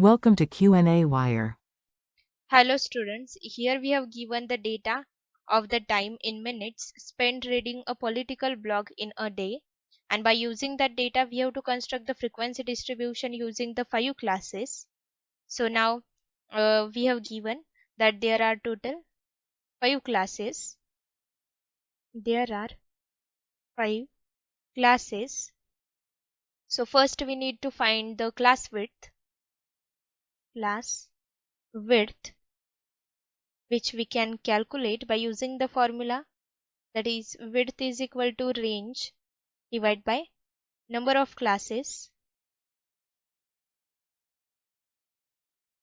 Welcome to qnawire. Hello students, here we have given the data of the time in minutes spent reading a political blog in a day, and by using that data we have to construct the frequency distribution using the 5 classes. So now we have given that there are total 5 classes. There are 5 classes. So first we need to find the class width, which we can calculate by using the formula, that is width is equal to range divided by number of classes.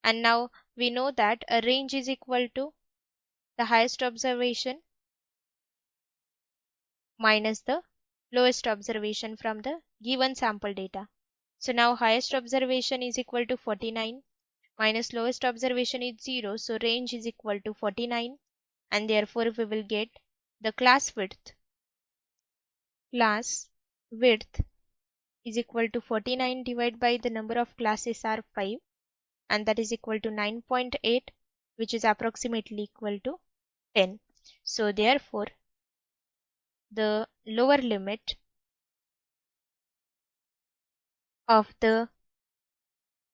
And now we know that a range is equal to the highest observation minus the lowest observation from the given sample data. So now highest observation is equal to 49 minus lowest observation is 0, so range is equal to 49, and therefore we will get the class width is equal to 49 divided by the number of classes are 5, and that is equal to 9.8, which is approximately equal to 10. So therefore the lower limit of the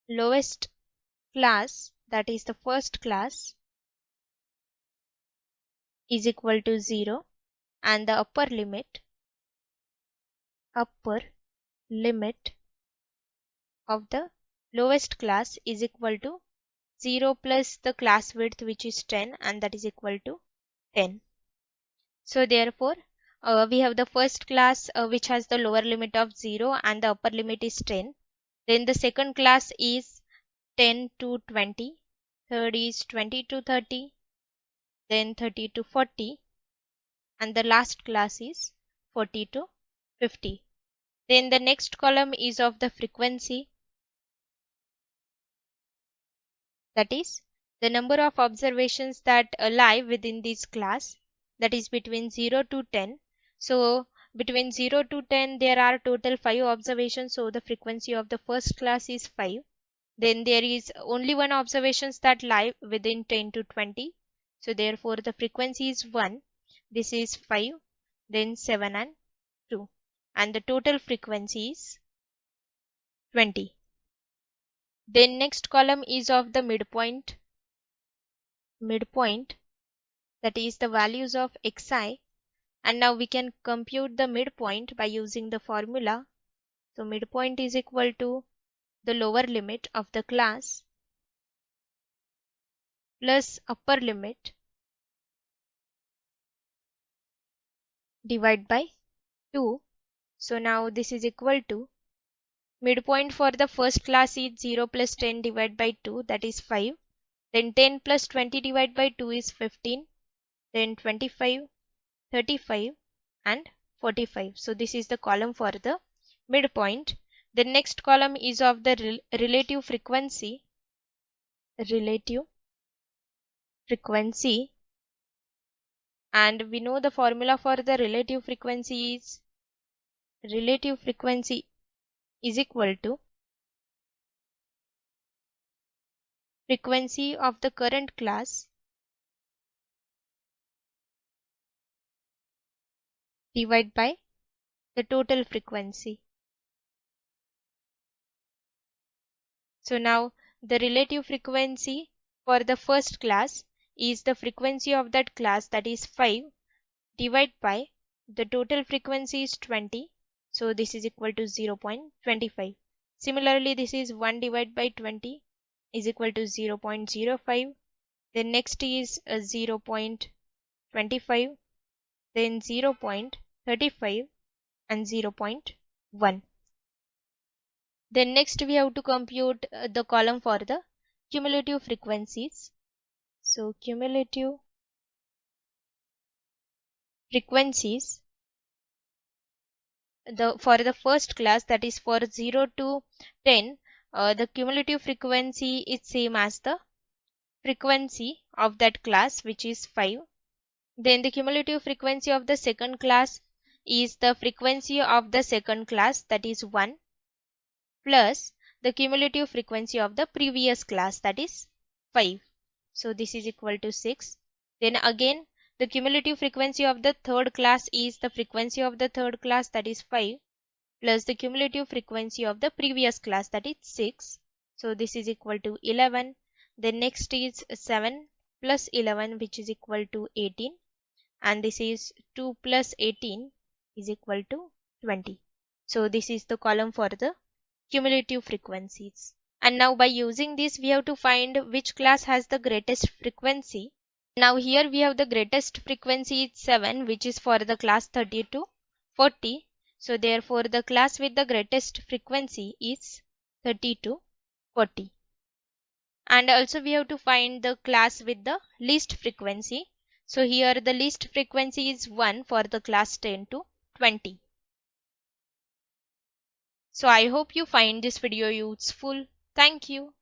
lowest class, that is the first class, is equal to 0, and the upper limit of the lowest class is equal to 0 plus the class width, which is 10, and that is equal to 10. So therefore we have the first class which has the lower limit of 0 and the upper limit is 10. Then the second class is 10 to 20, third is 20 to 30, then 30 to 40, and the last class is 40 to 50. Then the next column is of the frequency, that is the number of observations that lie within this class, that is between 0 to 10. So between 0 to 10 there are total 5 observations, so the frequency of the first class is 5. Then there is only one observations that lie within 10 to 20, so therefore the frequency is 1. This is 5, then 7 and 2, and the total frequency is 20. Then next column is of the midpoint, that is the values of xi, and now we can compute the midpoint by using the formula. So midpoint is equal to the lower limit of the class plus upper limit divided by 2. So now this is equal to midpoint for the first class is 0 plus 10 divided by 2, that is 5. Then 10 plus 20 divided by 2 is 15. Then 25, 35 and 45. So this is the column for the midpoint. The next column is of the relative frequency, and we know the formula for the relative frequency is equal to frequency of the current class divided by the total frequency. So now the relative frequency for the first class is the frequency of that class, that is 5, divided by the total frequency is 20. So this is equal to 0.25. Similarly, this is 1 divided by 20 is equal to 0.05. Then next is 0.25, then 0.35 and 0.1. Then next we have to compute the column for the cumulative frequencies. So cumulative frequencies for the first class, that is for 0 to 10, the cumulative frequency is same as the frequency of that class, which is 5. Then the cumulative frequency of the second class is the frequency of the second class, that is 1, plus the cumulative frequency of the previous class, that is 5. So this is equal to 6. Then again the cumulative frequency of the third class is the frequency of the third class, that is 5, plus the cumulative frequency of the previous class, that is 6. So this is equal to 11. Then next is 7 plus 11, which is equal to 18. And this is 2 plus 18 is equal to 20. So this is the column for the cumulative frequencies. And now by using this we have to find which class has the greatest frequency. Now here we have the greatest frequency is 7, which is for the class 30 to 40. So therefore the class with the greatest frequency is 30 to 40. And also we have to find the class with the least frequency. So here the least frequency is 1 for the class 10 to 20. So I hope you find this video useful. Thank you.